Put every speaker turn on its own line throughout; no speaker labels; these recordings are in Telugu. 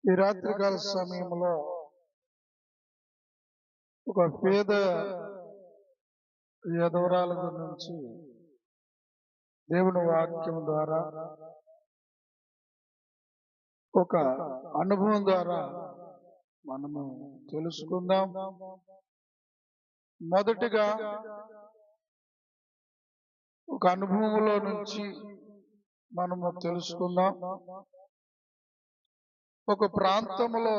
ఈ రాత్రికాల సమయంలో ఒక పేద యధవరాల గురించి దేవుని వాక్యం ద్వారా ఒక అనుభవం ద్వారా మనము తెలుసుకుందాం. మొదటిగా ఒక అనుభవంలో నుంచి మనము తెలుసుకుందాం. ఒక ప్రాంతంలో,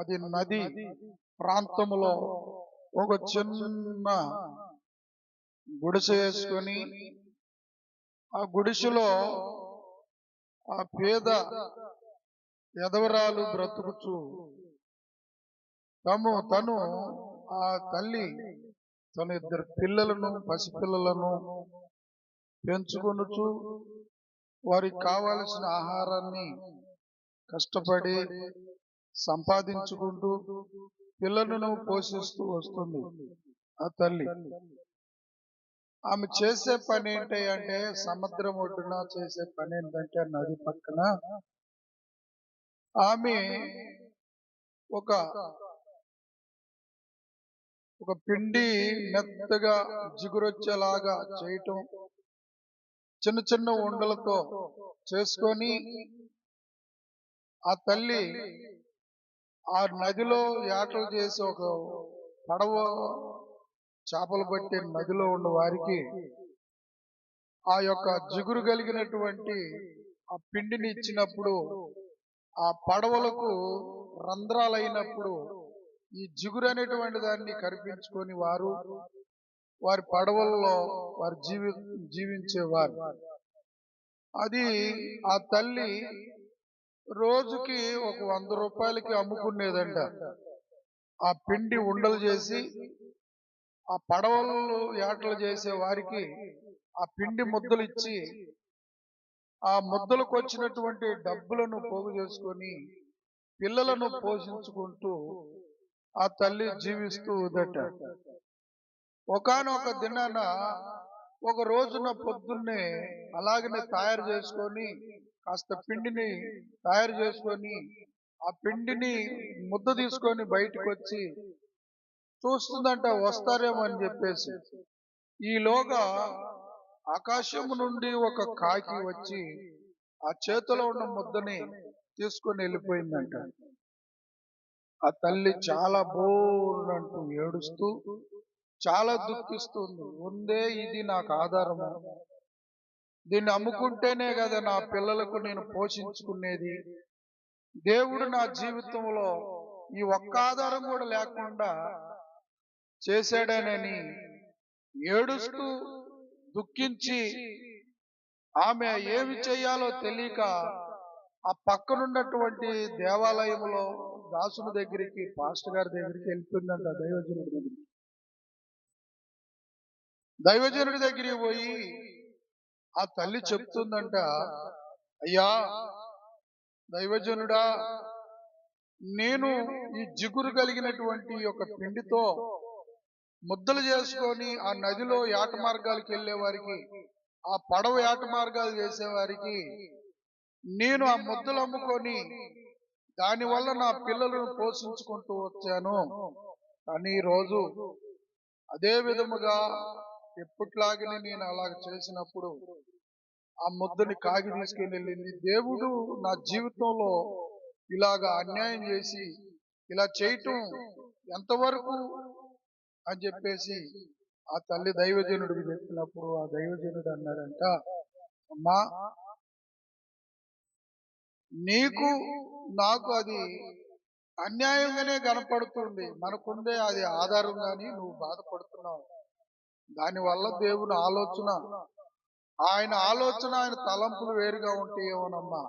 అది నది ప్రాంతంలో ఒక చిన్న గుడిసె వేసుకొని ఆ గుడిసెలో ఆ పేద యధవరాలు బ్రతుకుచు తను ఆ తల్లి తన ఇద్దరు పిల్లలను, పసిపిల్లలను పెంచుకొనుచు వారికి కావలసిన ఆహారాన్ని కష్టపడి సంపాదించుకుంటూ పిల్లలను పోషిస్తూ వస్తుంది ఆ తల్లి. ఆమె చేసే పని ఏంటి అంటే, సముద్రం ఒడ్డున చేసే పని ఏంటంటే, నది పక్కన ఆమె ఒక పిండి మెత్తగా జిగురొచ్చేలాగా చేయటం, చిన్న చిన్న ఉండలతో చేసుకొని ఆ తల్లి ఆ నదిలో యాటలు చేసి ఒక పడవ చేపలు పట్టే నదిలో ఉన్న వారికి ఆ యొక్క జిగురు కలిగినటువంటి ఆ పిండిని ఇచ్చినప్పుడు, ఆ పడవలకు రంధ్రాలైనప్పుడు ఈ జిగురు అనేటువంటి దాన్ని కరిపించుకొని వారి పడవల్లో వారు జీవించేవారు. అది ఆ తల్లి రోజుకి ఒక 100 రూపాయలకి అమ్ముకునేదంట. ఆ పిండి ఉండలు చేసి ఆ పడవలు యాటలు చేసే వారికి ఆ పిండి ముద్దలు ఇచ్చి, ఆ ముద్దలకు వచ్చినటువంటి డబ్బులను పోగు చేసుకొని పిల్లలను పోషించుకుంటూ ఆ తల్లి జీవిస్తూ ఉందట. ఒకానొక దినాన ఒక రోజున పొద్దున్నే అలాగనే తయారు చేసుకొని, కాస్త పిండిని తయారు చేసుకొని ఆ పిండిని ముద్ద తీసుకొని బయటకు వచ్చి చూస్తుందంట వస్తారేమో అని చెప్పేసి. ఈలోగా ఆకాశం నుండి ఒక కాకి వచ్చి ఆ చేతిలో ఉన్న ముద్దని తీసుకొని వెళ్ళిపోయిందంట. ఆ తల్లి చాలా బోర్లంటూ ఏడుస్తూ చాలా దుఃఖిస్తుంది. ఉందే ఇది నాకు ఆధారము, దీన్ని అమ్ముకుంటేనే కదా నా పిల్లలకు నేను పోషించుకునేది. దేవుడు నా జీవితంలో ఈ ఒక్క ఆధారం కూడా లేకుండా చేశాడనని ఏడుస్తూ దుఃఖించి ఆమె ఏమి చేయాలో తెలియక ఆ పక్కనున్నటువంటి దేవాలయంలో దాసుని దగ్గరికి, పాస్టర్ గారి దగ్గరికి వెళ్ళిపోయిందంట. దైవజనుడి దగ్గరికి పోయి ఆ తల్లి చెప్తుందంట, అయ్యా దైవజనుడా, నేను ఈ జిగురు కలిగినటువంటి ఒక పిండితో ముద్దలు చేసుకొని ఆ నదిలో యాట మార్గాలకు వెళ్ళే వారికి, ఆ పడవ యాట మార్గాలు చేసేవారికి నేను ఆ ముద్దలు అమ్ముకొని దానివల్ల నా పిల్లలను పోషించుకుంటూ వచ్చాను. కానీ ఈరోజు అదే విధముగా ఎప్పట్లాగనే నేను అలాగ చేసినప్పుడు ఆ ముద్దని కాకి తీసుకుని వెళ్ళింది. దేవుడు నా జీవితంలో ఇలాగా అన్యాయం చేసి ఇలా చేయటం ఎంతవరకు అని చెప్పేసి ఆ తల్లి దైవజనుడికి చెప్పినప్పుడు ఆ దైవజనుడు అన్నాడంట, అమ్మా నీకు నాకు అది అన్యాయంగానే కనపడుతుంది, మనకుందే అది ఆధారం, కానీ నువ్వు బాధపడుతున్నావు. దానివల్ల దేవుని ఆలోచన, ఆయన తలంపులు వేరుగా ఉంటాయేమోనమ్మా.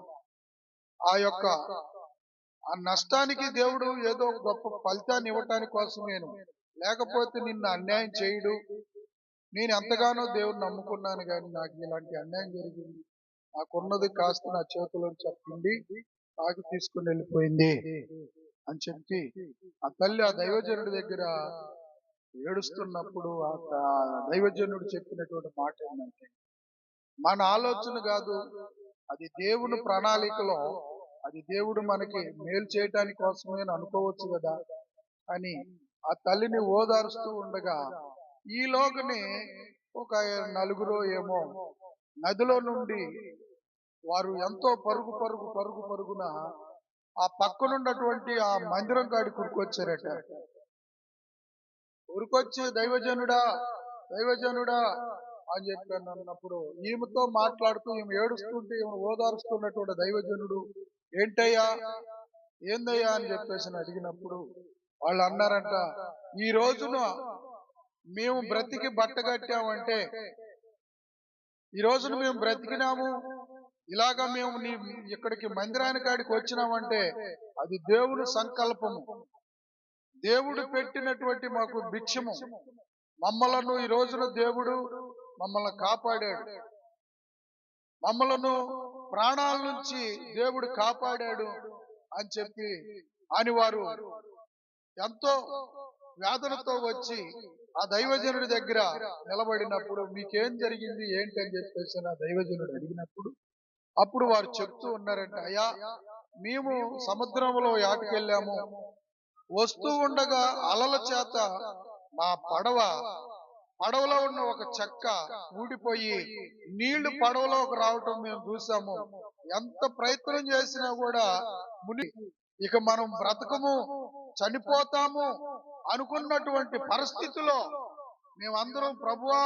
ఆ యొక్క ఆ నష్టానికి దేవుడు ఏదో గొప్ప ఫలితాన్ని ఇవ్వటానికి కోసమేను, లేకపోతే నిన్ను అన్యాయం చేయడు. నేను ఎంతగానో దేవుడిని నమ్ముకున్నాను, కానీ నాకు ఇలాంటి అన్యాయం జరిగింది. నాకున్నది కాస్త నా చేతిలో చెప్పింది కాకి తీసుకుని వెళ్ళిపోయింది అని చెప్పి ఆ తల్లి ఆ దైవజనుడి దగ్గర ఏడుస్తున్నప్పుడు ఆ దైవజనుడు చెప్పినటువంటి మాట ఏంటంటే, మన ఆలోచన కాదు, అది దేవుని ప్రణాళికలో అది దేవుడు మనకి మేలు చేయటానికి కోసమే అనుకోవచ్చు కదా అని ఆ తల్లిని ఓదారుస్తూ ఉండగా ఈలోగానే ఒక నలుగురు ఏమో నదిలో నుండి వారు ఎంతో పరుగున ఆ పక్కనున్నటువంటి ఆ మందిరం కాడికి ఉరికొచ్చారట. ఉరికొచ్చి దైవజనుడా అని చెప్పాను అన్నప్పుడు ఈమెతో మాట్లాడుతూ ఈమె ఏడుస్తుంటే ఈమె ఓదారుస్తున్నటువంటి దైవజనుడు ఏందయ్యా అని చెప్పేసి అడిగినప్పుడు వాళ్ళు అన్నారంట, ఈ రోజున మేము బ్రతికి బట్ట కట్టామంటే, ఈ రోజున మేము బ్రతికినాము, ఇలాగా మేము ఇక్కడికి మందిరాని కాడికి వచ్చినామంటే అది దేవుని సంకల్పము, దేవుడు పెట్టినటువంటి మాకు భిక్షము. మమ్మలను ఈ రోజున దేవుడు మమ్మల్ని కాపాడాడు, మమ్మలను ప్రాణాల నుంచి దేవుడు కాపాడాడు అని చెప్పి అని వారు ఎంతో వేదనతో వచ్చి ఆ దైవజనుడి దగ్గర నిలబడినప్పుడు మీకేం జరిగింది ఏంటి అని చెప్పేసి ఆ దైవజనుడు అడిగినప్పుడు అప్పుడు వారు చెప్తూ ఉన్నారంటే, అయ్యా మేము సముద్రంలో యాటకెళ్ళాము, వస్తూ ఉండగా అలల చేత మా పడవలో ఉన్న ఒక చెక్క ఊడిపోయి నీళ్లు పడవలోకి రావటం మేము చూసాము. ఎంత ప్రయత్నం చేసినా కూడా ఇక మనం బ్రతకము, చనిపోతాము అనుకున్నటువంటి పరిస్థితిలో మేమందరం ప్రభువా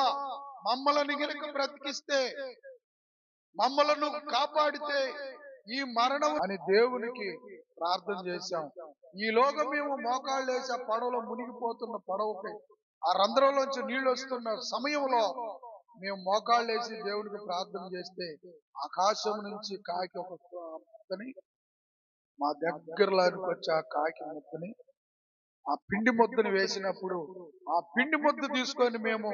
మమ్మల్ని గనుక బ్రతికిస్తే, మమ్మలను కాపాడితే ఈ మరణం అని దేవునికి ప్రార్థన చేశాం. ఈలోగా మేము మోకాళ్ళు వేసి ఆ పడవలో మునిగిపోతున్న పడవపై ఆ రంధ్రంలోంచి నీళ్లు వస్తున్న సమయంలో మేము మోకాళ్ళు వేసి దేవునికి ప్రార్థన చేస్తే ఆకాశం నుంచి కాకి ఒక ముద్దని మా దగ్గరలోకి వచ్చి ఆ కాకి ముద్దని ఆ పిండి ముద్దని వేసినప్పుడు ఆ పిండి ముద్ద తీసుకొని మేము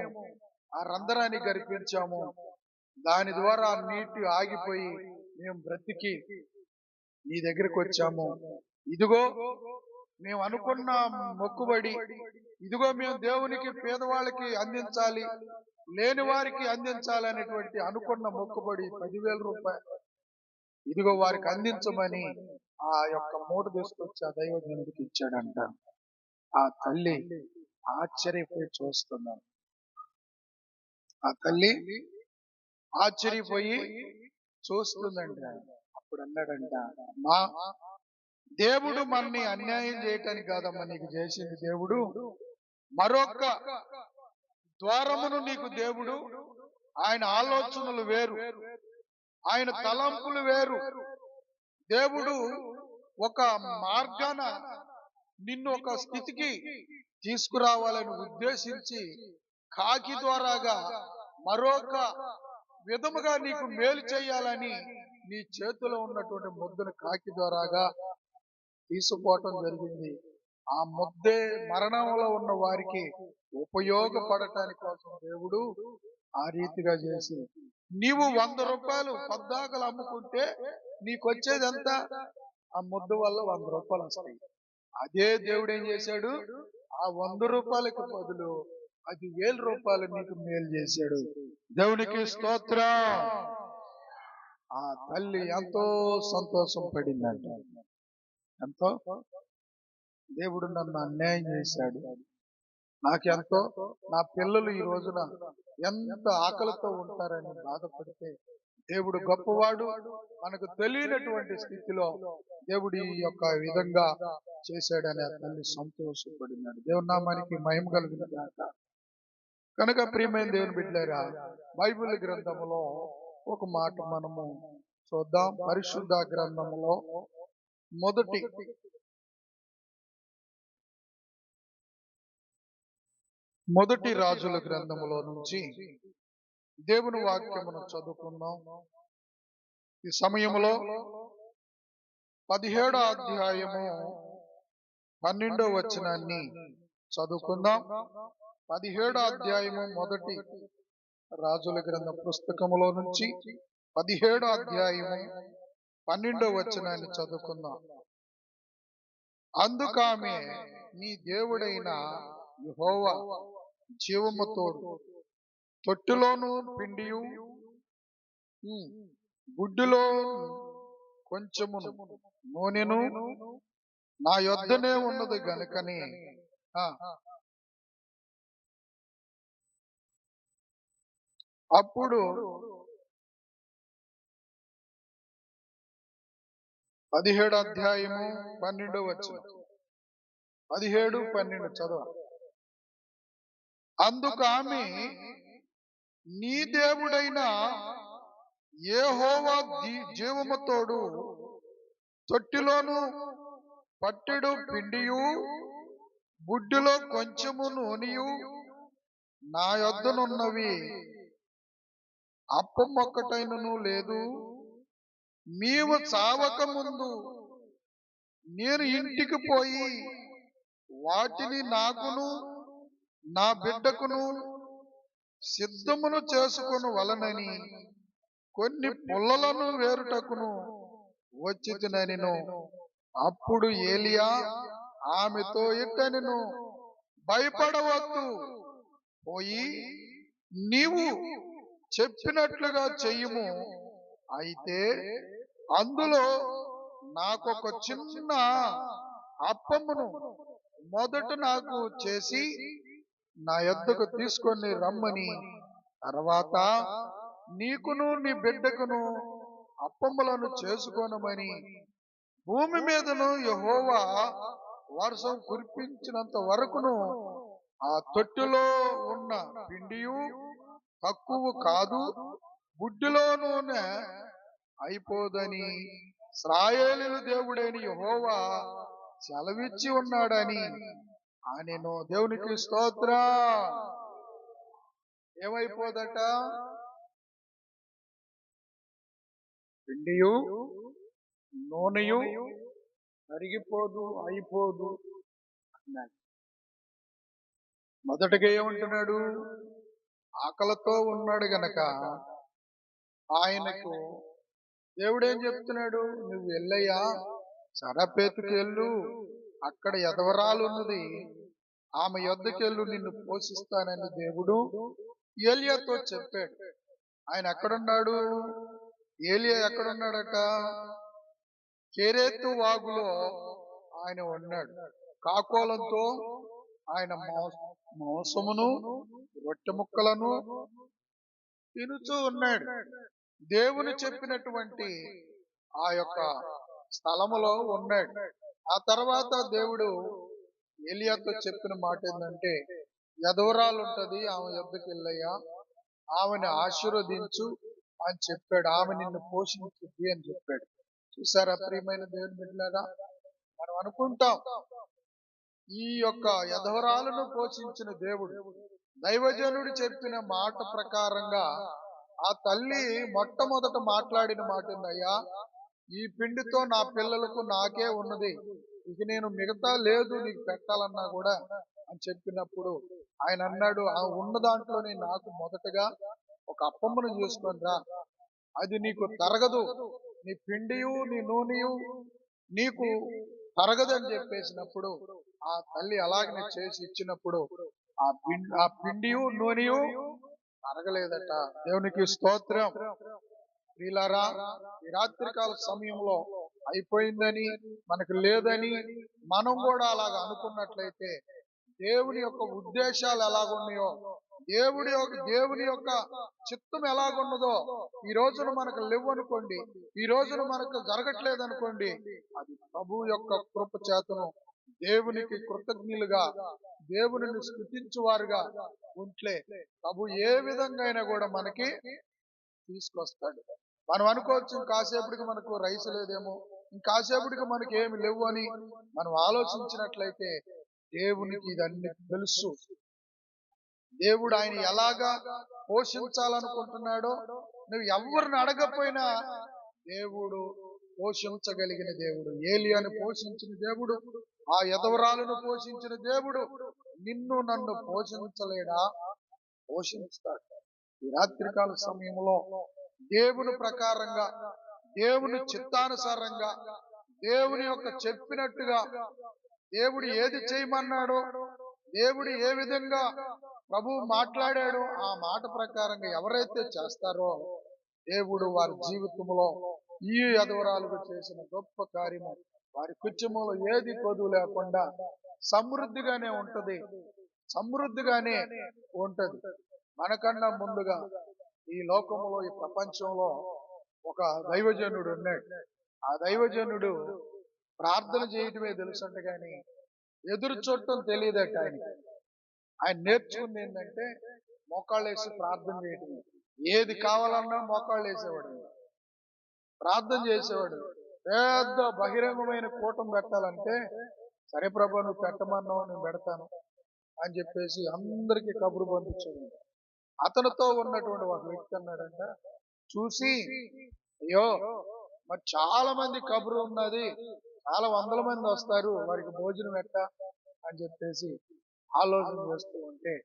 ఆ రంధ్రాన్ని గరిపించాము. దాని ద్వారా నీటి ఆగిపోయి మేము బ్రతికి నీ దగ్గరికి వచ్చాము. ఇదిగో మేము అనుకున్న మొక్కుబడి, ఇదిగో మేము దేవునికి పేదవాళ్ళకి అందించాలి, లేని వారికి అందించాలి అనేటువంటి అనుకున్న మొక్కుబడి 10,000 రూపాయలు ఇదిగో వారికి అందించమని ఆ యొక్క మూట తీసుకొచ్చి ఆ దైవజనుడికి ఇచ్చాడంట. ఆ తల్లి ఆశ్చర్యపోయి చూస్తున్నాను. ఆ తల్లి ఆశ్చర్యపోయి చూస్తుందంట. అప్పుడు అన్నాడంట, మా దేవుడు మనని అన్యాయం చేయటానికి కాదమ్మా నీకు చేసింది, దేవుడు మరొక ద్వారమును నీకు దేవుడు, ఆయన ఆలోచనలు వేరు, ఆయన తలంపులు వేరు. దేవుడు ఒక మార్గాన నిన్ను ఒక స్థితికి తీసుకురావాలని ఉద్దేశించి కాకి ద్వారాగా మరొక విధముగా నీకు మేలు చేయాలని నీ చేతిలో ఉన్నటువంటి ముద్దను కాకి ద్వారాగా తీసుకోవటం జరిగింది. ఆ ముద్దే మరణంలో ఉన్న వారికి ఉపయోగపడటానికి కోసం దేవుడు ఆ రీతిగా చేసి, నీవు 100 రూపాయలు పద్దాకలు అమ్ముకుంటే నీకొచ్చేది ఎంత? ఆ ముద్ద వల్ల 100 రూపాయలు వస్తాయి. అదే దేవుడు ఏం చేశాడు, ఆ 100 రూపాయలకు బదులు 10,000 రూపాయలు నీకు మేలు చేశాడు. దేవునికి స్తోత్రం. ఆ తల్లి ఎంతో సంతోషం పడిందంట. ఎంతో దేవుడు నన్ను అన్యాయం చేశాడు, నాకెంతో నా పిల్లలు ఈ రోజున ఎంత ఆకలితో ఉంటారని బాధపడితే దేవుడు గొప్పవాడు, మనకు తెలియనటువంటి స్థితిలో దేవుడు ఈ యొక్క విధంగా చేశాడని ఆ తల్లి సంతోషపడినాడు. దేవుని నామానికి మహిమ కలుగును గాక. కనుక ప్రియమైన దేవుని బిడ్డలారా, బైబిల్ గ్రంథములో ఒక మాట మనము చూద్దాం. పరిశుద్ధ గ్రంథములో మొదటి రాజుల గ్రంథములో నుంచి దేవుని వాక్యమును చదువుకుందాం. ఈ సమయంలో 17వ అధ్యాయము 12వ వచనాన్ని చదువుకుందాం. 17వ అధ్యాయము మొదటి రాజుల గ్రంథ పుస్తకములో నుంచి 17వ అధ్యాయము 12వ వచనాన్ని చదువుకుందాం. అందుకామె, నీ దేవుడైన యెహోవా జీవము తోడు, తొట్టిలోను పిండియు గుడ్డిలో కొంచెమును నూనెను నా యొద్దనే ఉన్నది గనుకని ఆ, అప్పుడు 17 అధ్యాయము 12 వచనం, 17, 12 చదవ. అందుకు ఆమె, నీ దేవుడైన యెహోవా జీవము తోడు తొట్టిలోను పట్టెడు పిండియు బుడ్డిలో కొంచెము నూనెయు నా యొద్దనున్నవి, అప్పం ఒక్కటైనను లేదు. నీవు చావక ముందు నేను ఇంటికి పోయి వాటిని నాకును నా బిడ్డకును సిద్ధమును చేసుకుని వలనని కొన్ని పుల్లలను వేరుటకును వచ్చితినెను. అప్పుడు ఏలియా ఆమెతో ఇట్టనెను, భయపడవద్దు, పోయి నీవు చెప్పినట్లుగా చెయ్యుము. అయితే అందులో నాకొక చిన్న అప్పమును మొదట నాకు చేసి నా యొద్దకు తీసుకొని రమ్మని, తర్వాత నీకును నీ బిడ్డకును అప్పములను చేసుకోనమని, భూమి మీదను యెహోవా వర్షం కురిపించినంత వరకును ఆ తొట్టిలో ఉన్న పిండియు తక్కువ కాదు, బుడ్డిలో నూనె అయిపోదని ఇశ్రాయేలీయుల దేవుడైన యెహోవా సెలవిచ్చి ఉన్నాడని ఆనెను. దేవునికి స్తోత్రం. ఏమైపోదట? పిండియు నూనెయు కరిగిపోదు, అయిపోదు అన్నాడు. మొదటగా ఏమంటున్నాడు? ఆకలితో ఉన్నాడు గనక ఆయనకు దేవుడు ఏం చెప్తున్నాడు? నువ్వు వెళ్ళయ్యా, సరపేతుకు వెళ్ళు, అక్కడ ఎదవరాలు ఉన్నది, ఆమె యొద్దకెళ్ళు, నిన్ను పోషిస్తానని దేవుడు ఏలియాతో చెప్పాడు. ఆయన ఎక్కడున్నాడు? ఏలియా ఎక్కడున్నాడట? కెరేతు వాగులో ఆయన ఉన్నాడు. కాకోలంతో ఆయన మాంసమును రొట్టె ముక్కలను తినుచూ ఉన్నాడు. దేవుని చెప్పినటువంటి ఆ యొక్క స్థలములో ఉన్నాడు. ఆ తర్వాత దేవుడు ఏలియాతో చెప్పిన మాట ఏంటంటే, ఎదవరాలు ఉంటది, ఆమె యొద్దకు వెళ్ళయ్యా, ఆమెను ఆశీర్వదించు అని చెప్పాడు. ఆమె నిన్ను పోషించుద్ది అని చెప్పాడు. చూసారా ప్రియమైన దేవుని బిడ్డలారా? మనం అనుకుంటాం ఈ యొక్క ఎదవరాలను పోషించిన దేవుడు. దైవజనుడు చెప్పిన మాట ప్రకారంగా ఆ తల్లి మొట్టమొదట మాట్లాడిన మాట ఏందయ్యా, ఈ పిండితో నా పిల్లలకు నాకే ఉన్నది, ఇక నేను మిగతా లేదు నీకు పెట్టాలన్నా కూడా అని చెప్పినప్పుడు ఆయన అన్నాడు, ఆ ఉన్న దాంట్లోనే నాకు మొదటగా ఒక అప్పమ్మను చేసుకొని రా, అది నీకు తరగదు, నీ పిండియు నీ నూనెయు నీకు తరగదని చెప్పేసినప్పుడు ఆ తల్లి అలాగనే చేసి ఇచ్చినప్పుడు ఆ పిండియు నూనెయు తరగలేదట. దేవునికి స్తోత్రం. ప్రియులారా, ఈ రాత్రికాల సమయంలో అయిపోయిందని, మనకు లేదని మనం కూడా అలాగ అనుకున్నట్లయితే దేవుని యొక్క ఉద్దేశాలు ఎలాగున్నాయో, దేవుని యొక్క చిత్తం ఎలాగున్నదో ఈ రోజున మనకు లేవనుకోండి, ఈ రోజున మనకు జరగట్లేదు అనుకోండి, అది ప్రభు యొక్క కృప చేతను దేవునికి కృతజ్ఞులుగా దేవుని స్తుతించు వారుగా ఉంటే ప్రభు ఏ విధంగా అయినా కూడా మనకి తీసుకొస్తాడు. మనం అనుకోవచ్చు ఇంకాసేపటికి మనకు రైసు లేదేమో, ఇంకాసేపటికి మనకి ఏమి లేవు అని మనం ఆలోచించినట్లయితే దేవునికి ఇదన్నీ తెలుసు. దేవుడు ఆయన ఎలాగా పోషించాలనుకుంటున్నాడో నువ్వు ఎవరిని అడగపోయినా దేవుడు పోషించగలిగిన దేవుడు. ఏలియాను పోషించిన దేవుడు, ఆ ఎదవరాలను పోషించిన దేవుడు నిన్ను నన్ను పోషించలేడా? పోషిస్తాడు. ఈ రాత్రికాల సమయంలో దేవుని ప్రకారంగా, దేవుని చిత్తానుసారంగా, దేవుని యొక్క చెప్పినట్టుగా, దేవుడు ఏది చేయమన్నాడో, దేవుడు ఏ విధంగా ప్రభువు మాట్లాడాడో ఆ మాట ప్రకారంగా ఎవరైతే చేస్తారో దేవుడు వారి జీవితంలో ఈ అధవరాలకు చేసిన గొప్ప కార్యము వారి కుటుంబంలో ఏది కొదువు లేకుండా సమృద్ధిగానే ఉంటది, సమృద్ధిగానే ఉంటది. మనకన్నా ముందుగా ఈ లోకంలో, ఈ ప్రపంచంలో ఒక దైవజనుడు ఉన్నాడు. ఆ దైవజనుడు ప్రార్థన చేయటమే తెలుసంట గాని ఎదురు చూడటం తెలియదట ఆయనకి. ఆయన నేర్చుకుంది ఏంటంటే మోకాళ్ళు వేసి ప్రార్థన చేయటమే. ఏది కావాలన్నా మోకాళ్ళు వేసేవాడు, ప్రార్థన చేసేవాడు. పెద్ద బహిరంగమైన కూటం పెట్టాలంటే సరే ప్రభా నువ్వు పెట్టమన్నావు నేను పెడతాను అని చెప్పేసి అందరికీ కబురు పంపించాడు. అతనితో ఉన్నటువంటి ఒక వ్యక్తి అన్నాడంట, చూసి అయ్యో మరి చాలా మంది కబురు ఉన్నది, చాలా వందల మంది వస్తారు, వారికి భోజనం ఎట్ట అని చెప్పేసి ఆలోచన చేస్తూ ఉంటే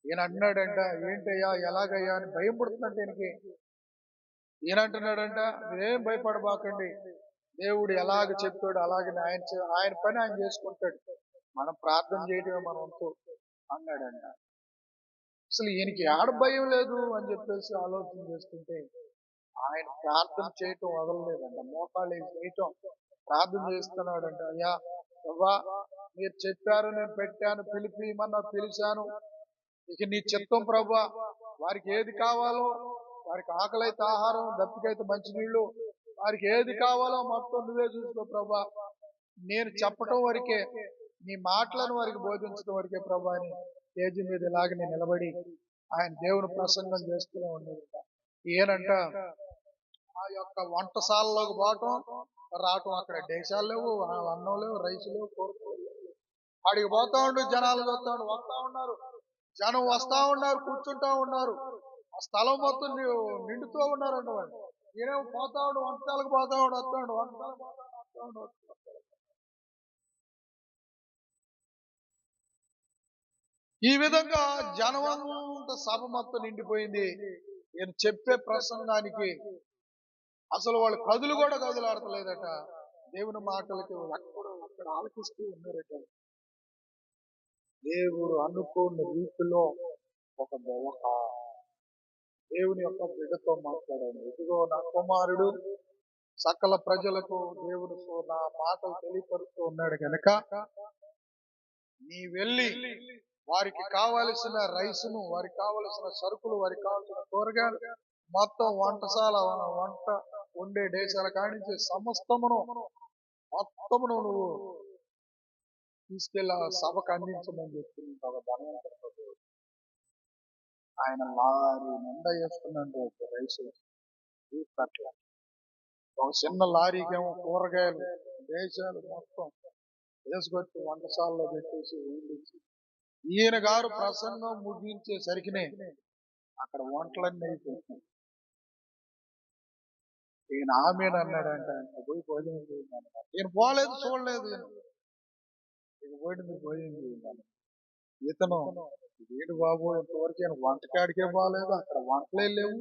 ఈయన అన్నాడంట, ఏంటయ్యా ఎలాగయ్యా అని భయం పుడుతుందంటే ఈయనకి. ఈయన అంటున్నాడంట, మీరేం భయపడబాకండి, దేవుడు ఎలాగ చెప్పాడు అలాగే ఆయన పని ఆయన చేసుకుంటాడు, మనం ప్రార్థన చేయటమే మన వంతు అన్నాడంట. అసలు ఈయనకి ఆడ భయం లేదు అని చెప్పేసి ఆలోచన చేస్తుంటే ఆయన ప్రార్థన చేయటం వదలలేదంట, మోకాళ్ళు చేయటం ప్రార్థన చేస్తున్నాడంట. అయ్యా అవ్వా మీరు చెప్పారు, నేను పెట్టాను, పిలిపిమన్నా పిలిచాను, ఇక నీ చిత్తం ప్రభా, వారికి ఏది కావాలో, వారికి ఆకలైతే ఆహారం, దప్పికైతే మంచినీళ్ళు, వారికి ఏది కావాలో మొత్తం నువ్వే చూసుకో ప్రభా, నేను చెప్పటం వరకే, నీ మాటలను వారికి బోధించడం వరకే ప్రభా అని స్టేజ్ మీద ఇలాగనే నిలబడి ఆయన దేవుని ప్రసంగం చేస్తూనే ఉండేది. ఈయనంట ఆ యొక్క వంటశాలలోకి పోవటం రావటం, అక్కడ దేశాలు లేవు, అన్నం లేవు, రైస్ లేవు, కూరలు లేవు. అడిగి పోతా ఉండు, జనాలు చూస్తా ఉండు, వస్తా ఉన్నారు, జనం వస్తా ఉన్నారు, కూర్చుంటా ఉన్నారు, ఆ స్థలం మొత్తం నిండుతూ ఉన్నారంట. వాళ్ళు ఈయనేమో పోతా ఉండు, వంటశాలకు పోతా ఉండు, వస్తా ఉండు, వంటశాలకు పోతా ఉండు, వస్తా ఉండు. ఈ విధంగా జనమంత సభ మొత్తం నిండిపోయింది. ఈయన చెప్పే ప్రసంగానికి అసలు వాళ్ళు కదులు కూడా కదులాడతలేదట. దేవుని మాటలకి అక్కడ ఆలకిస్తూ ఉన్నారట. దేవుడు అనుకోని రీతిలో ఒక దేవుని యొక్క బిడ్డతో మాట్లాడాడు. ఇదిగో నా కుమారుడు సకల ప్రజలకు దేవుడు నా మాటలు తెలియపరుస్తూ ఉన్నాడు కనుక నీ వెళ్ళి వారికి కావలసిన రైసును, వారికి కావలసిన సరుకులు, వారికి కావలసిన కూరగాయలు మొత్తం వంటశాల, వంట ఉండే దేశాల కానించి సమస్తమును మొత్తమును నువ్వు తీసుకెళ్ళి సభకు అందించమని చెప్తుంది ఒక ధనవంతుడు. ఆయన లారీ నిండా వేసుకున్నాడు రైసు, కట్ల. ఒక చిన్న లారీకేమో కూరగాయలు దేశాలు మొత్తం వేసుకొచ్చి వంటశాలలో పెట్టేసి వండించి ఈయన గారు ప్రసంగం ముగించేసరికినే అక్కడ వంటలన్నీ అయిపోతున్నాయి. ఈయన ఆమెను అన్నాడంట, పోయి భోజనం చేయండి. ఈయన పోలేదు, చూడలేదు, ఈయన పోయింది భోజనం చేయండి. ఇతను ఏడు బాబు ఇంతవరకు ఈయన వంటకాడికే పోలేదు, అక్కడ వంటలే లేవు.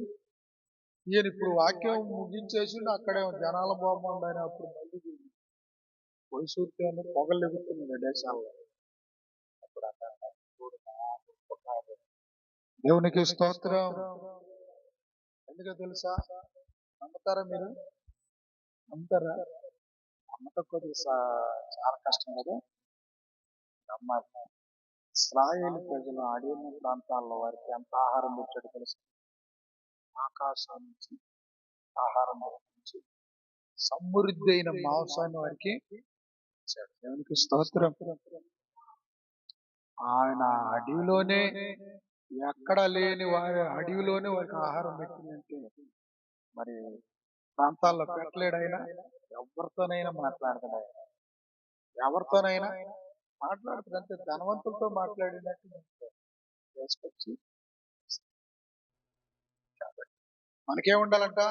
ఈయన ఇప్పుడు వాక్యం ముగించేసి అక్కడే జనాల బాగుండని అప్పుడు మళ్ళీ పొడి సూర్తి పొగలు ఎగుతున్నాడు దేశాల్లో. అప్పుడు దేవునికి స్తోత్రం. ఎందుకో తెలుసా? నమ్ముతారా మీరు? నమ్ముతారా? నమ్మటం కొద్దిగా చాలా కష్టం కదా, నమ్మాలి. ఇశ్రాయేలు ప్రజలు అడవి ప్రాంతాల్లో వారికి ఎంత ఆహారం పెట్టాడు తెలుసు? ఆకాశం నుంచి ఆహారం నుంచి సమృద్ధి అయిన మాంసాన్ని వారికి ఇచ్చాడు. దేవునికి స్తోత్రం. ఆయన అడవిలోనే ఎక్కడ లేని వారి అడవిలోనే వారికి ఆహారం పెట్టిందంటే మరి ప్రాంతాల్లో పెట్టలేడైనా ఎవరితోనైనా మాట్లాడతాడు. ఆయన ఎవరితోనైనా మాట్లాడుతుంది, అంటే ధనవంతులతో మాట్లాడినట్టు చేసుకొచ్చి. మనకేముండాలంట?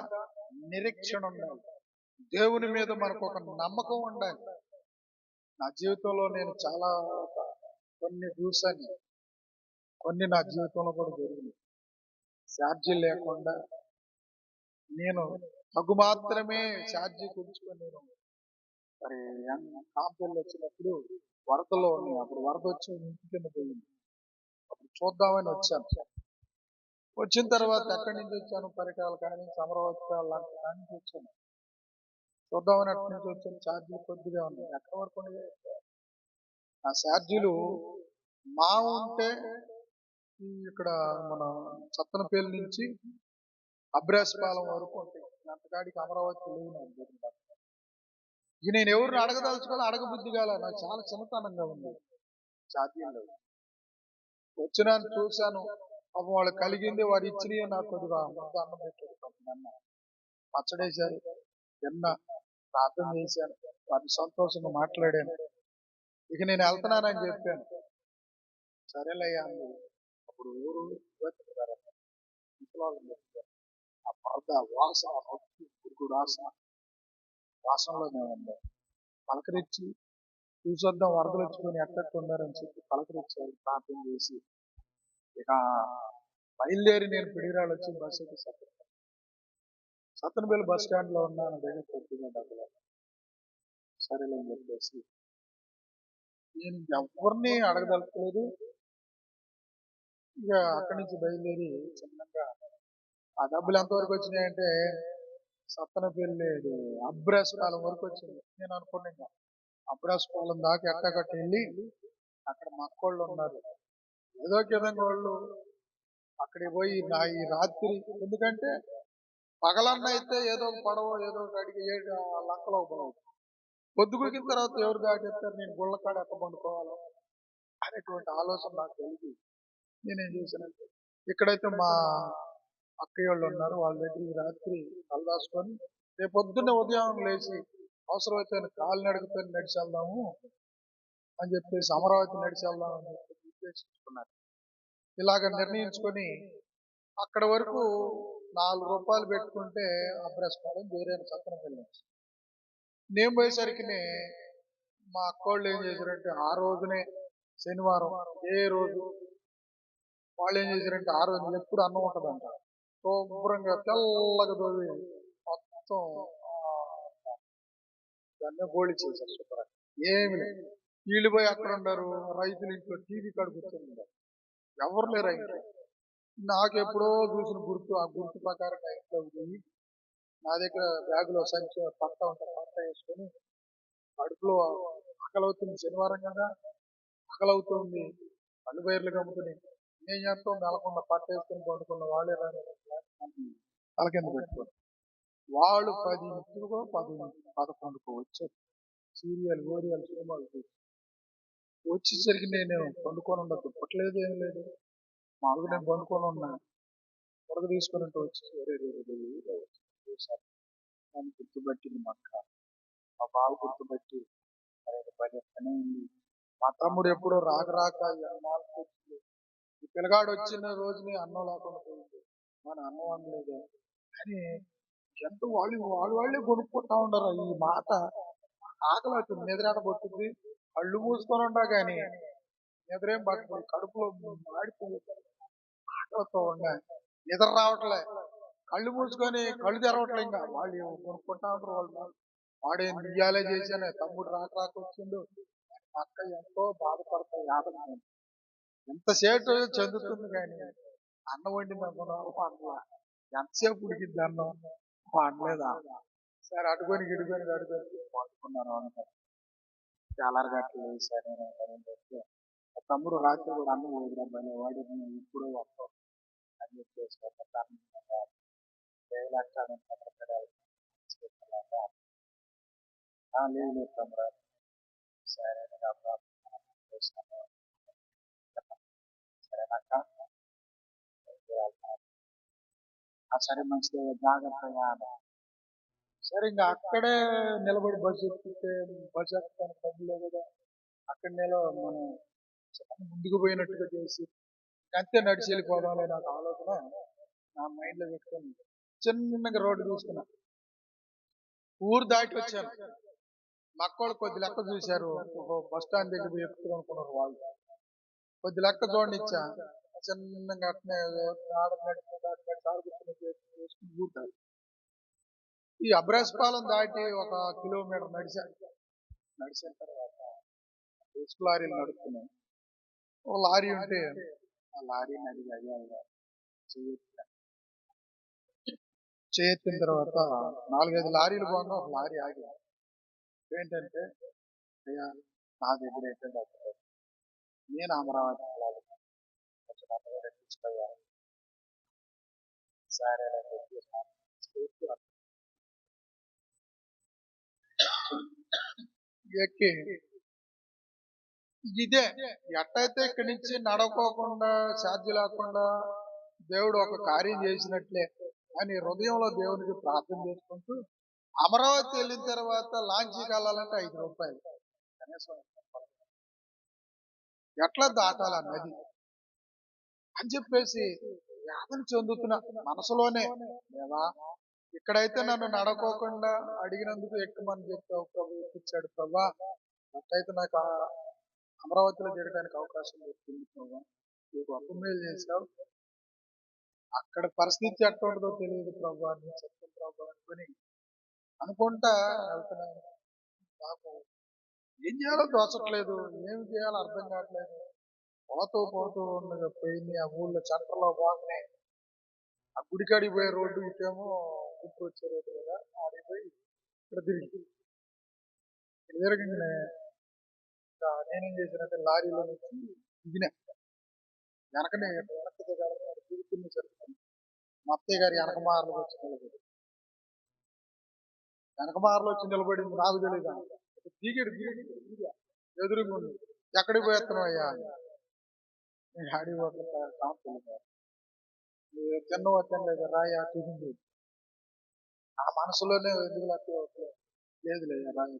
నిరీక్షణ ఉండాలి, దేవుని మీద మనకు ఒక నమ్మకం ఉండాలి. నా జీవితంలో నేను చాలా కొన్ని చూసాను, కొన్ని నా జీవితంలో కూడా జరిగింది. ఛార్జీ లేకుండా నేను తగు మాత్రమే ఛార్జీ కూర్చుకొని నేను మరి కాంపెల్లి వచ్చినప్పుడు వరదలో ఉన్నాయి. అప్పుడు వరద వచ్చి ఇంటి కింద పోయింది. అప్పుడు చూద్దామని వచ్చాను. వచ్చిన తర్వాత ఎక్కడి నుంచి వచ్చాను? పరిటాల కానీ, అమరావతి లాంటి కాడి నుంచి వచ్చాను. చూద్దామని అటు నుంచి వచ్చిన ఛార్జీలు కొద్దిగా ఉన్నాయి. ఎక్కడి వరకు ఉన్నాయి? ఆ ఛార్జీలు మా ఉంటే ఇక్కడ మన సత్తనపల్లి నుంచి అబ్రాస్పాలెం వరకు ఉంటాయి. అంతకాడికి అమరావతి లేవు నాకు తెలియదు. ఇక నేను ఎవరిని అడగదలుచుకోవాలి, అడగబుద్ధి కాల. నాకు చాలా చిన్నతనంగా ఉంది ఛార్జీలు. వచ్చినాను, చూశాను. పాపం వాళ్ళు కలిగింది, వారు ఇచ్చినవి నాకు కొద్దిగా ముద్ద అన్నం పెట్టారు. అన్న పచ్చడేశారు, తిన్నా, ప్రార్థన చేశాను, వారిని సంతోషంగా మాట్లాడాను. ఇక నేను వెళ్తున్నానని చెప్పాను. సరేలయ్యా అంది. అప్పుడు ఊరు ఆ పరద వాసన, గురుగుడు వాసనలో నేను పలకరించి చూసొద్దాం, వరదలు వచ్చుకొని ఎక్కడికి ఉన్నారని చెప్పి పలకరించారు, ప్రార్థన చేసి ఇక బయలుదేరి నేను పిడిరాలు వచ్చి బస్ ఎక్కి సత్తనపల్లి బస్ స్టాండ్ లో ఉన్నాను. దగ్గర కొద్దిగా డబ్బులు సరేలేని చెప్పేసి నేను ఎవరిని అడగదలుచుకోలేదు. ఇక అక్కడి నుంచి బయలుదేరి చిన్నగా ఆ డబ్బులు ఎంతవరకు వచ్చినాయంటే సత్తనపల్లి అబ్రాస్పాలెం వరకు వచ్చింది. నేను అనుకున్నా అబ్రాస్పాలెం దాకా ఎట్టగట్ట వెళ్ళి అక్కడ మక్కోళ్ళు ఉన్నారు, ఏదో విధంగా వాళ్ళు అక్కడికి పోయి ఈ రాత్రి, ఎందుకంటే పగలన్న అయితే ఏదో ఒక పడవ ఏదో ఒక అడిగి లంకలో పోవు, పొద్దుగుకిన తర్వాత ఎవరు దాటేస్తారు, నేను గుళ్ళకాడ ఎక్క పండుకోవాలి అనేటువంటి ఆలోచన నాకు కలిగి నేనేం చేశానంటే ఇక్కడైతే మా అక్కయ్య వాళ్ళు ఉన్నారు, వాళ్ళ దగ్గరికి రాత్రి కలదాసుకొని రేపు పొద్దున్నే ఉదయం లేచి అవసరమైతే కాలినడకతో నడిచి వెళ్దాము అని చెప్పేసి అమరావతి నడిచి వెళ్దాం అని చెప్పి నిర్దేశించుకున్నారు. ఇలాగ నిర్ణయించుకొని అక్కడ వరకు 4 రూపాయలు పెట్టుకుంటే అబ్రాస్పాలెం వేరేని సత్తనపల్లి నుంచి. నేను పోయేసరికి మా అక్కోళ్ళు ఏం చేశారంటే ఆ రోజునే శనివారం ఏ రోజు వాళ్ళు ఏం చేశారంటే ఆ రోజు ఎప్పుడు అన్నం ఉంటుందంట, శుభ్రంగా తెల్లగా దోవి మొత్తం దాన్ని గోళి చేశారు శుభ్రంగా. ఏమి లేదు, వీళ్ళు పోయి అక్కడ ఉన్నారు, రైతులు ఇంట్లో టీవీ కాడ కూర్చొని ఎవరు లేరు. ఇంట్లో నాకు ఎప్పుడో చూసిన గుర్తు, ఆ గుర్తు ప్రకారంగా ఇంట్లో పోయి నా దగ్గర బ్యాగులో సంచి పట్ట ఉంటుంది, పట్ట వేసుకొని కడుపులో ఆకలవుతుంది, శనివారం కదా ఆకలవుతుంది, కళ్ళు బయర్లు కమ్ముకుని ఏం చేస్తాం, నెలకొండ పట్ట వేసుకొని పండుకున్న వాళ్ళే రాని తల కింద పెట్టుకోండి. వాళ్ళు 10 ఇంటికో 11కో వచ్చారు. సీరియల్ ఓరియల్ సినిమాలు వచ్చేసరికి నేను పండుకొని ఉండదు, పుట్టలేదు, ఏం లేదు, మామూలుగా నేను పండుకొని ఉన్నా. త్వరగా తీసుకొని వచ్చి దాన్ని గుర్తుపట్టింది మా అక్క, మా బావ గుర్తుపట్టి పని ఉంది. మా తమ్ముడు ఎప్పుడో రాక ఈ పిల్లగాడు వచ్చిన రోజుని అన్నం లేకుండా పోయింది, మన అన్నం అనలేదు అని ఎంత వాళ్ళే కొనుక్కుంటా ఉండరు. ఈ మాట ఆకలి అవుతుంది, నిద్రాట పట్టుద్ది, కళ్ళు మూసుకొని ఉంటా కానీ నిద్రేం పట్టుకుంది, కడుపులో మాడిపోయింది, ఆకలితో ఉన్నా నిద్ర రావట్లే, కళ్ళు మూసుకొని కళ్ళు తెరవట్లే. ఇంకా వాళ్ళు కొనుక్కుంటా ఉంటారు, వాళ్ళు వాడేం ఇయ్యాలే చేశానే, తమ్ముడు రాక వచ్చిండు, అక్క ఎంతో బాధపడతాయి. ఆదరణ ఎంతసేపు చెందుతుంది కానీ అన్నం వండింది అనుకున్నావు అనలా, ఎంతసేపు ఉడికింది అన్నం అనలేదా. సరే అడుకొని పడుకున్నాను అనుకో, చాలా గంటలు వేసాను. తమ్ముడు రాత్రి కూడా అన్నం వదిలేమని వాడి ఇప్పుడు వస్తాం అని చెప్పేసి లేదు తమ్ముడు, సరే సరేనాక సరే మంచిదే జాగ్రత్తగా. సరే ఇంకా అక్కడే నిలబడి బస్సు ఎక్కితే బస్సు ఎక్కడానికి డబ్బులే కదా, అక్కడ మనం ముందుకు పోయినట్టుగా చేసి అంతే నడిచి వెళ్ళిపోదాంలే నాకు ఆలోచన నా మైండ్ లో పెట్టుకొని చిన్నగా రోడ్డు చూసుకున్నా. ఊరు దాటి వచ్చాను, మక్కోళ్ళు కొద్ది లెక్క చూశారు, బస్ స్టాండ్ దగ్గర ఎక్కువ అనుకున్నారు వాళ్ళు, కొద్ది లెక్క చూడండి ఇచ్చా, చిన్నగా అట్నే ఊరుతారు. ఈ అబ్రాస్పాలెం దాటి 1 కిలోమీటర్ నడిచిన తర్వాత ఇసుక లారీలు నడుస్తున్నాయి. ఓ లారీ ఉంటే ఆ లారీని అడిగి అయ్యా చేయెత్తిన తర్వాత 4, 5 లారీలు పోగా ఒక లారీ ఆగి ఏంటంటే, అయ్యా నా దగ్గర అయితే డబ్బు లేదు. నేను అమరావతి వెళ్ళాలి. కొంచెం డబ్బు కూడా ఇప్పించవయ్యా. సరే అని చెప్పి ఎక్కి ఇదే ఎట్టయితే ఇక్కడి నుంచి నడవకోకుండా సాధ్య లేకుండా దేవుడు ఒక కార్యం చేసినట్లే అని హృదయంలో దేవునికి ప్రార్థన చేసుకుంటూ అమరావతి వెళ్ళిన తర్వాత లాంచీకి వెళ్ళాలంటే ₹5 కనీసం ఎట్లా దాటాల నది అని చెప్పేసి యాతన చెందుతున్నా మనసులోనే, దేవా ఇక్కడైతే నన్ను నడకోకుండా అడిగినందుకు ఎక్కమని చెప్పావు ప్రభు, ఎక్కిచ్చాడు ప్రభా. అట్లయితే నాకు అమరావతిలో జరగడానికి అవకాశం దొరికింది ప్రభా, నువ్వు గొప్ప మేలు చేశావు. అక్కడ పరిస్థితి ఎట్లా ఉంటుందో తెలియదు ప్రభా, నేను చెప్తాను ప్రభా అనుకుని అనుకుంటా వెళ్తున్నాను. నాకు ఏం చేయాలో తోచట్లేదు, ఏమి చేయాలో అర్థం కావట్లేదు. పోతూ ఉండగా పోయింది ఆ ఊళ్ళో సెంటర్లో బాగానే ఆ గుడికాడికి పోయే రోడ్డు, ఇటేమో గుర్తు వచ్చే రోడ్డు కదా, ఆడిపోయి ఇక్కడ తిరిగి తిరగగానే నేనేం చేశానంటే లారీలో నుంచి దిగిన వెనకనే వెనక్కి దిగాలని తిరుగుతున్న జరుగుతుంది. మా అత్తయ్య గారి వెనకమారలో వచ్చి నిలబడి నిలబడింది, నాకు తెలియదు. దిగాడు ఎదురుగా ఉంది. ఎక్కడికి పోయేస్తున్నావు అయ్యా? నేను ఆడి పోతున్నా, తిన్నవా తినలేదు రాయ తింది. ఆ మనసులోనే ఎందుకు లేదు లేదు రాయ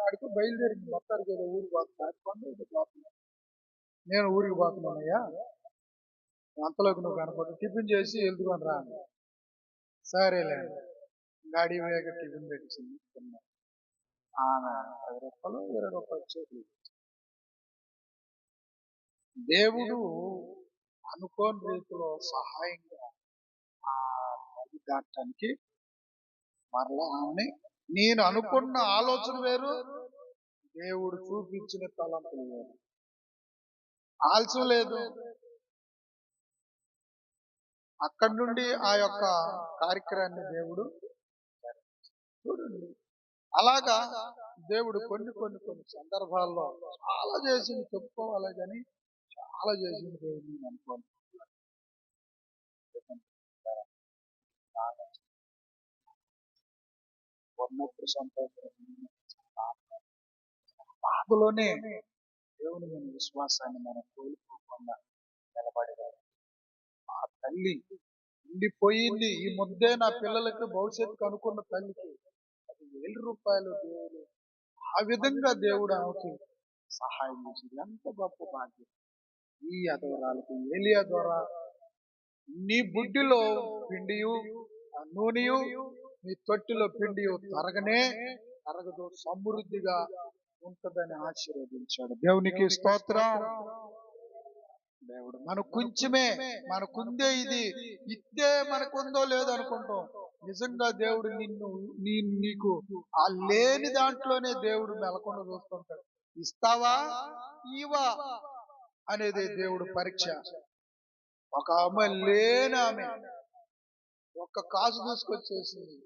అడిగి బయలుదేరింది. మొత్తానికి ఏదో ఊరికి పోతున్నా, నేను ఊరికి పోతున్నానయ్యా, అంతలోకి నువ్వు కనపడు, టిఫిన్ చేసి వెళ్తుకొని రా. సరేలే గాడి వేగ టిఫిన్ పెట్టించింది. ఆమె ₹10, ₹20 చేతులు. దేవుడు అనుకోని రీతిలో సహాయంగా ఆ నది దాటడానికి మరలా ఆమె, నేను అనుకున్న ఆలోచన వేరు, దేవుడు చూపించిన తలంపులు వేరు. ఆలస్యం లేదు. అక్కడి నుండి ఆ యొక్క కార్యక్రమాన్ని దేవుడు చూడండి. అలాగా దేవుడు కొన్ని సందర్భాల్లో చాలా చేసింది, చెప్పుకోవాలి కానీ చాలా చేసింది దేవుడు. నేను అనుకోను ఉన్నప్పుడు సంతోషం, బాధలోనే దేవుని మన విశ్వాసాన్ని మనం కోల్పోకుండా నిలబడి ఆ తల్లి ఉండిపోయింది. ఈ ముద్దే నా పిల్లలకి భవిష్యత్తు అనుకున్న తల్లికి ₹10,000 దేవుడు ఆ విధంగా దేవుడు ఆమెకి సహాయం చేసింది. ఎంత గొప్ప భాగ్యం ఈ అధవరాలకు. ఏలియా ద్వారా నీ బుడ్డిలో పిండియు నూనెయు నీ తొట్టిలో పిండియు తరగదు, సమృద్ధిగా ఉంటదని ఆశీర్వదించాడు. దేవునికి స్తోత్రం. దేవుడు మనకుందే ఇది ఇద్దే మనకుందో లేదో అనుకుంటాం. నిజంగా దేవుడు నీకు ఆ లేని దాంట్లోనే దేవుడు మెలకుండా చూస్తుంటాడు. ఇస్తావా ఇవా అనేది దేవుడు పరీక్ష. ఒక ఆమె లేని ఆమె ఒక్క కాసు తీసుకొచ్చేసింది.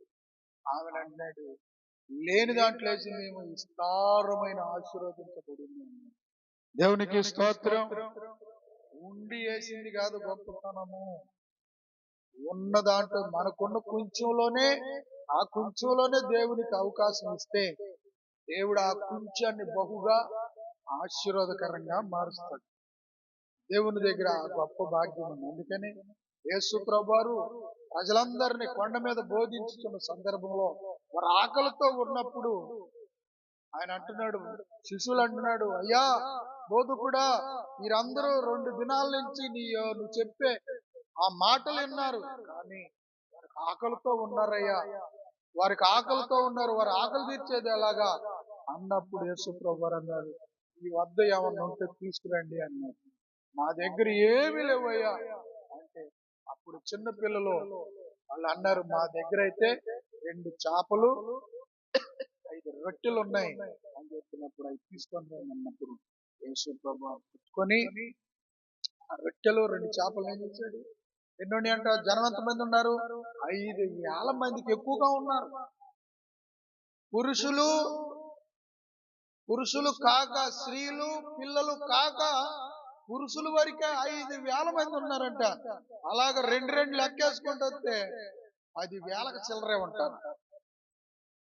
ఆమె అన్నాడు, లేని దాంట్లో వేసి మేము విస్తారమైన ఆశీర్వదించబడింది. దేవునికి స్తోత్రం. ఉండి వేసింది కాదు గొప్పతనము, ఉన్న దాంట్లో మనకున్న కొంచెంలోనే, ఆ కొంచెంలోనే దేవునికి అవకాశం ఇస్తే దేవుడు ఆ కొంచెాన్ని బహుగా ఆశీర్వాదకరంగా మారుస్తాడు. దేవుని దగ్గర ఆ గొప్ప భాగ్యం ఉంది. అందుకని యేసు ప్రభువారు ప్రజలందరినీ కొండ మీద బోధించుతున్న సందర్భంలో వారు ఆకలితో ఉన్నప్పుడు ఆయన అంటున్నాడు, శిష్యులు అంటున్నాడు, అయ్యా బోధకుడా, మీరందరూ 2 దినాల నుంచి నువ్వు చెప్పే ఆ మాటలు విన్నారు, కానీ వారికి ఆకలితో ఉన్నారయ్యా, వారికి ఆకలితో ఉన్నారు, వారి ఆకలి తీర్చేది ఎలాగా అన్నప్పుడు యేసు ప్రభువారు అన్నారు, ఈ వద్ద ఏమన్నా ఉంటే తీసుకురండి అన్నారు. మా దగ్గర ఏమీ లేవయ్యా అంటే అప్పుడు చిన్న పిల్లలు వాళ్ళు అన్నారు, మా దగ్గర అయితే 2 చేపలు 5 రొట్టెలు ఉన్నాయి అని చెప్పినప్పుడు అవి తీసుకొని అన్నప్పుడు యేసు ప్రభువు పుచ్చుకొని ఆ రొట్టెలు 2 చేపలు ఏం చేశాడు, ఎన్నోని అంట జనం ఎంతమంది ఉన్నారు? 5,000 మందికి ఎక్కువగా ఉన్నారు. పురుషులు కాక, స్త్రీలు పిల్లలు కాక పురుషుల వరకే 5,000 మంది ఉన్నారంట. అలాగ రెండు లెక్కేసుకుంటూ వస్తే 10,000కి చిల్లరే ఉంటారు.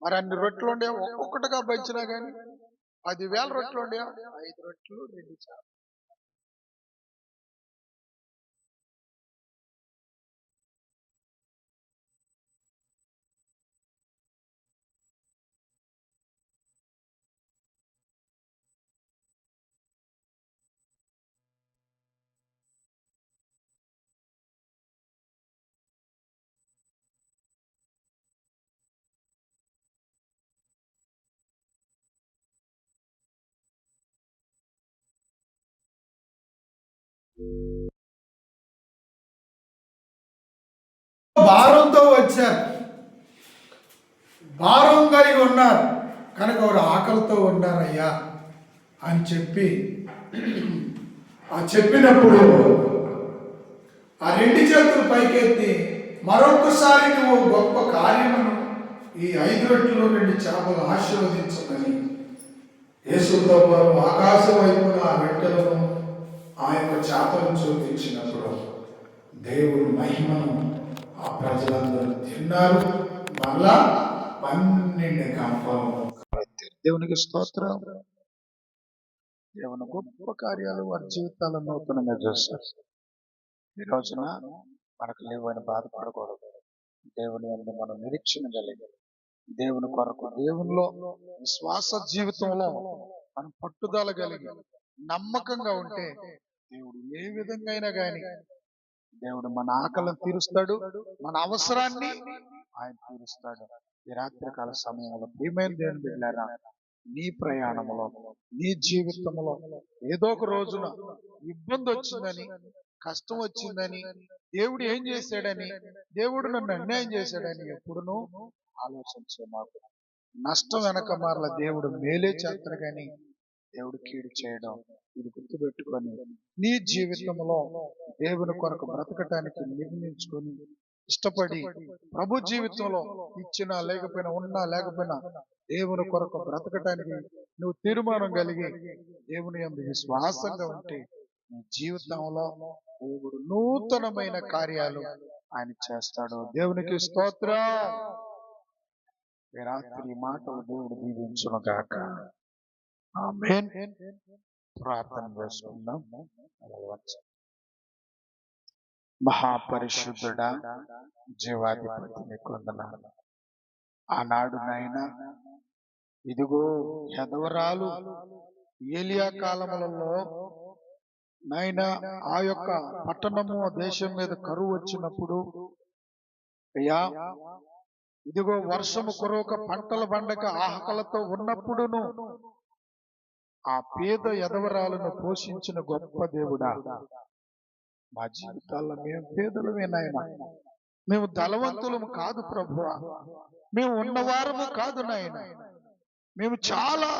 మరి అన్ని రొట్టెలు ఉండే ఒక్కొక్కటిగా పంచినా కానీ 10,000 రొట్టెలు ఉండే 5 రొట్టెలు 2 చేపలు.
భారంతో వచ్చారు, భారం కలిగి ఉన్నారు కనుక వారు ఆకలితో ఉన్నారయ్యా అని చెప్పి చెప్పినప్పుడు ఆ 2 చేతులు పైకెత్తి మరొకసారి నువ్వు గొప్ప కార్యమును ఈ 5 రొట్టెలు 2 చేపలు ఆశీర్వదించమని యేసుతో వారు ఆకాశం వైపున ఆ రొట్టెలను ఆ యొక్క చేపలను చూపించినప్పుడు దేవుని మహిమను ఆ ప్రజలందరూ తిన్నారు. మళ్ళా 12 కంపలు.
దేవునికి స్తోత్రం. దేవుని గొప్ప కార్యాలు వారి జీవితాలను నూతనంగా చేస్తారు. ఈ రోజున మనకు లేవని బాధపడకూడదు. దేవుని యందు మనం నిరీక్షణ కలిగి దేవుని కొరకు దేవునిలో విశ్వాస జీవితంలో మనం పట్టుదల కలిగి నమ్మకంగా ఉంటే దేవుడు ఏ విధంగా అయినా కానీ దేవుడు మన ఆకలిని తీరుస్తాడు, మన అవసరాన్ని ఆయన తీరుస్తాడు. ఈ రాత్రికాల సమయంలో ప్రియమైన దేవుని బిడ్డలారా, నీ ప్రయాణంలో నీ జీవితంలో ఏదో ఒక రోజున ఇబ్బంది వచ్చిందని, కష్టం వచ్చిందని, దేవుడు ఏం చేశాడని, దేవుడు నన్ను అన్యాయం చేశాడని ఎప్పుడునూ ఆలోచించే మాకు. నష్టం వెనక మారల దేవుడు మేలే చేస్తాడు కానీ దేవుడు కీడు చేయడం. ఇది గుర్తుపెట్టుకొని నీ జీవితంలో దేవుని కొరకు బ్రతకటానికి నిర్ణయించుకొని ఇష్టపడి ప్రభు జీవితంలో ఇచ్చినా లేకపోయినా ఉన్నా లేకపోయినా దేవుని కొరకు బ్రతకటానికి నువ్వు తీర్మానం కలిగి దేవుని యందు విశ్వాసంగా ఉంటే నీ జీవితంలో దేవుడు నూతనమైన కార్యాలు ఆయన చేస్తాడు. దేవునికి స్తోత్రం. రాత్రి మాటలు దేవుడు దీవించును గాక. ఆమేన్. ప్రార్థన చేసుకుందాం. మహాపరిశుద్ధుడా, జీవాధిపతి నీకు వందనాలు. ఆనాడు నాయనా ఇదిగో హెదవరాలు ఏలియా కాలములలో నాయనా ఆ యొక్క పట్టణము దేశం మీద కరువు వచ్చినప్పుడు అయ్యా ఇదిగో వర్షము కురవక పంటల బండక ఆకలితో ఉన్నప్పుడును ఆ పేద ఎదవరాలను పోషించిన గొప్ప దేవుడా, మా జీవితాల్లో మేము పేదలమే నాయనా, మేము ధనవంతులము కాదు ప్రభువా, మేము ఉన్నవారము కాదు నాయనా, మేము చాలా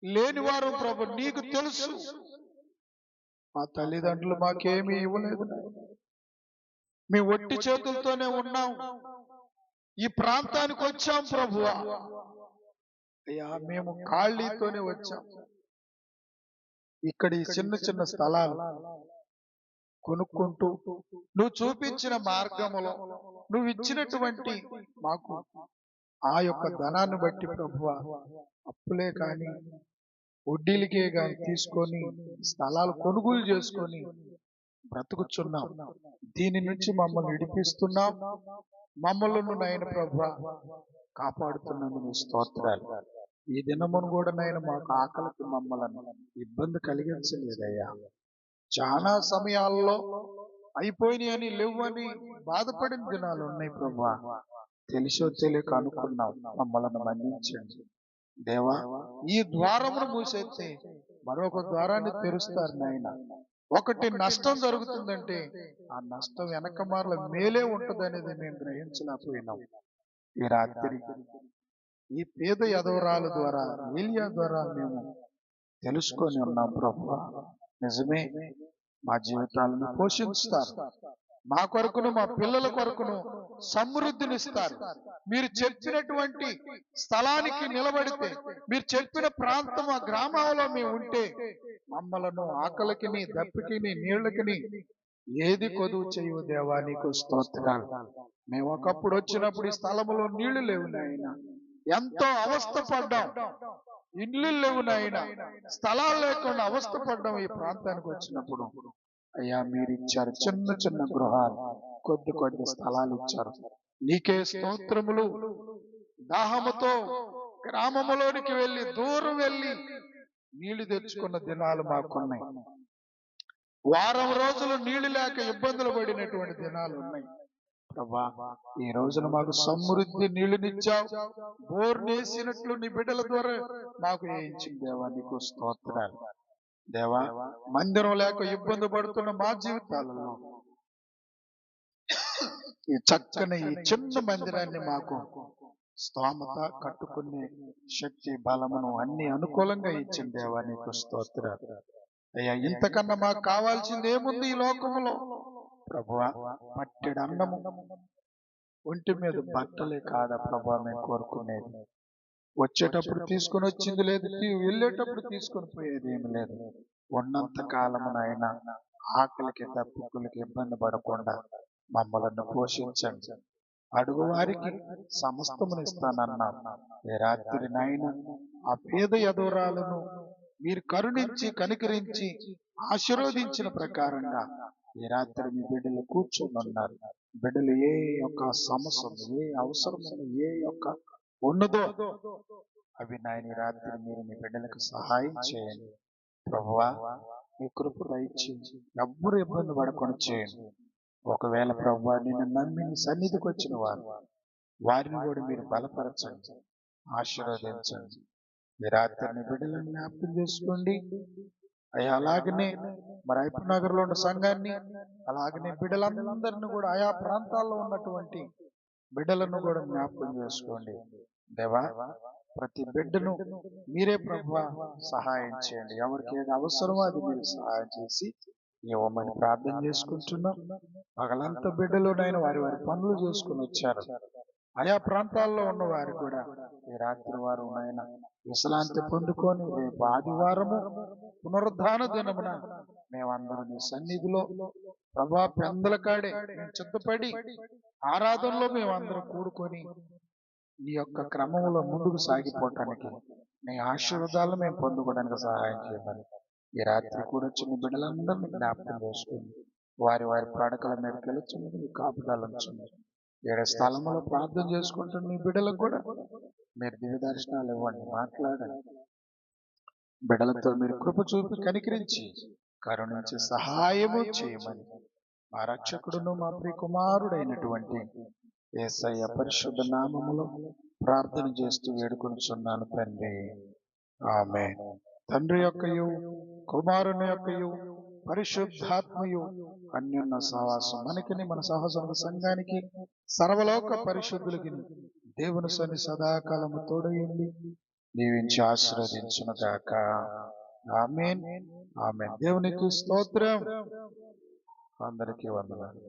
లేనివారు ప్రభు, నీకు తెలుసు. మా తల్లిదండ్రులు మాకేమీ ఇవ్వలేదు, మేము ఒట్టి చేతులతోనే ఉన్నాం. ఈ ప్రాంతానికి వచ్చాం ప్రభువా, అయ్యా మేము ఖాళీతోనే వచ్చాం. ఇక్కడ ఈ చిన్న చిన్న స్థలాలు కొనుక్కుంటూ నువ్వు చూపించిన మార్గములో నువ్వు ఇచ్చినటువంటి మాకు ఆ యొక్క ధనాన్ని బట్టి ప్రభువా అప్పులే కాని వడ్డీలకే కానీ తీసుకొని స్థలాలు కొనుగోలు చేసుకొని బ్రతుకుచున్నాం. దీని నుంచి మమ్మల్ని విడిపిస్తున్నాం. మమ్మల్ని నాయన ప్రభువా కాపాడుతున్నాను, స్తోత్రాలు. ఈ దినమును కూడా నాయన మాకు ఆకలికి మమ్మల్ని ఇబ్బంది కలిగించలేదయ్యా. చాలా సమయాల్లో అయిపోయినాయి అని లేవని బాధపడిన దినాలు ఉన్నాయి ప్రభువా. తెలిసో తెలియక అనుకున్నాం, మమ్మల్ని మన్నించండి దేవా. ఈ ద్వారమును మూసేస్తే మరొక ద్వారాన్ని తెరుస్తారు నాయన. ఒకటి నష్టం జరుగుతుందంటే ఆ నష్టం వెనక మార్ల మేలే ఉంటుంది అనేది మేము గ్రహించలేకపోయినాం. ఈ రాత్రి ఈ పేద యదవరాల ద్వారా ఏలియా ద్వారా మేము తెలుసుకొని ఉన్నాం ప్రభువా. నిజమే, మా జీవితాలను పోషిస్తారు, మా కొరకును మా పిల్లల కొరకును సమృద్ధినిస్తారు. మీరు చెప్పినటువంటి స్థలానికి నిలబడితే, మీరు చెప్పిన ప్రాంతం ఆ గ్రామంలో మేము ఉంటే మమ్మలను ఆకలికిని దప్పికిని నీళ్ళకిని ఏది కొదువు చేయు దేవా, నీకు స్తోత్రాలు. మేము ఒకప్పుడు వచ్చినప్పుడు ఈ స్థలములో నీళ్లు లేవు నాయన, ఎంతో అవస్థ పడ్డాం. ఇల్లు లేవు నాయన, స్థలాలు లేకుండా అవస్థ పడ్డాం. ఈ ప్రాంతానికి వచ్చినప్పుడు అయ్యా మీరు ఇచ్చారు చిన్న చిన్న గృహాలు, కొద్ది కొద్ది స్థలాలు ఇచ్చారు. నీకే స్తోత్రములు. దాహముతో గ్రామములోనికి వెళ్ళి దూరం వెళ్ళి నీళ్లు తెచ్చుకున్న దినాలు మాకున్నాయి. వారం రోజులు నీళ్లు లేక ఇబ్బందులు పడినటువంటి దినాలు ఉన్నాయి. ప్రభా, ఈ రోజున మాకు సమృద్ధి నీళ్లునిచ్చావు. బోర్నేసినట్లు నీ బిడ్డల ద్వారా మాకు వేయించింది దేవా, నీకు స్తోత్రాలు. దేవా, మందిరం లేక ఇబ్బంది పడుతున్న మా జీవితాలలో ఈ చక్కని ఈ చిన్న మందిరాన్ని మాకు స్తోమత, కట్టుకునే శక్తి, బలమును అన్ని అనుకూలంగా ఇచ్చింది దేవా, నీకు స్తోత్రాలు. అయ్యా, ఇంతకన్నా మాకు కావాల్సింది ఏముంది ఈ లోకంలో? ప్రభువా, పట్టెడు అన్నము, ఒంటి మీద బట్టలే కాదా ప్రభా మేము కోరుకునేది? వచ్చేటప్పుడు తీసుకొని వచ్చింది లేదు, వెళ్ళేటప్పుడు తీసుకొని పోయేది ఏమి లేదు. ఉన్నంత కాలమునైనా ఆకలికి దప్పుకులకి ఇబ్బంది పడకుండా మమ్మలను పోషించండి. అడుగు వారికి సమస్తమునిస్తానన్నా ఏ రాత్రి నాయన ఆ పేద యదోరాలను మీరు కరుణించి కనికరించి ఆశీర్వదించిన ప్రకారంగా ఈ రాత్రి మీ బిడ్డలు కూర్చొని ఉన్నారు. బిడ్డలు ఏ యొక్క సమస్యలు, ఏ అవసరము, ఏ యొక్క ఉన్నదో అవి నాయన రాత్రి మీరు మీ బిడ్డలకు సహాయం చేయండి. ప్రభువా, మీ కృప దయచేసి ఎవ్వరు ఇబ్బంది పడకుండా చేయండి. ఒకవేళ ప్రభువా నిన్ను నమ్మి నీ సన్నిధికి వచ్చిన వారిని కూడా మీరు బలపరచండి, ఆశీర్వదించండి. ఈ రాత్రిని బిడ్డలను జ్ఞాపకం చేసుకోండి అయ్యా. అలాగనే మరి ఐపర్ నగర్ లో ఉన్న సంఘాన్ని, అలాగనే బిడ్డలందరినీ కూడా ఆయా ప్రాంతాల్లో ఉన్నటువంటి బిడ్డలను కూడా జ్ఞాపకం చేసుకోండి దేవా. ప్రతి బిడ్డను మీరే ప్రభువా సహాయం చేయండి. ఎవరికి ఏది అవసరమో అది మీరు సహాయం చేసి ఇవ్వమని ప్రార్థన చేసుకుంటున్నాం. పగలంతా బిడ్డలోనైనా వారి వారి పనులు చేసుకుని వచ్చారు. ఆయా ప్రాంతాల్లో ఉన్న వారు కూడా ఈ రాత్రి వారు నాయన విశ్రాంతి పొందుకొని రేపు ఆదివారము పునరుద్ధాన దినమున మేమందరం నీ సన్నిధిలో ప్రభా పెందల కాడే మేము చిత్తపడి ఆరాధనలో మేమందరం కూడుకొని నీ యొక్క క్రమంలో ముందుకు సాగిపోవటానికి నీ ఆశీర్వాదాలను మేము పొందుకోవడానికి సహాయం చేయమని ఈ రాత్రి కూడా చిన్న బిడ్డలందరినీ జ్ఞాపకం చేసుకుని వారి వారి పడకల మీద గెలుచున్నది మీ కాపుదాలు ఉంచున్నారు. ఏడు స్థలంలో ప్రార్థన చేసుకుంటున్న మీ బిడ్డలకు కూడా మీరు దివ్య దర్శనాలు ఇవ్వండి, మాట్లాడండి. బిడ్డలతో మీరు కృప చూపి కనికరించి కరుణించి సహాయము చేయమని మా రక్షకుడును మా ప్రియ కుమారుడైనటువంటి యేసయ్య పరిశుద్ధ నామములో ప్రార్థన చేస్తూ వేడుకొనుచున్నాను తండ్రి, ఆమేన్. తండ్రి యొక్కయు కుమారుని యొక్కయు పరిశుద్ధాత్మయు అన్యోన్య సహవాసం మనకిని మన సహోదరుల సంఘానికి సర్వలోక పరిశుద్ధులకి దేవుని సన్ని సదాకాలము తోడయండి దీవించి ఆశీర్వదించును గాక. ఆమేన్, ఆమేన్. దేవునికి స్తోత్రం. అందరికీ వందనాలు.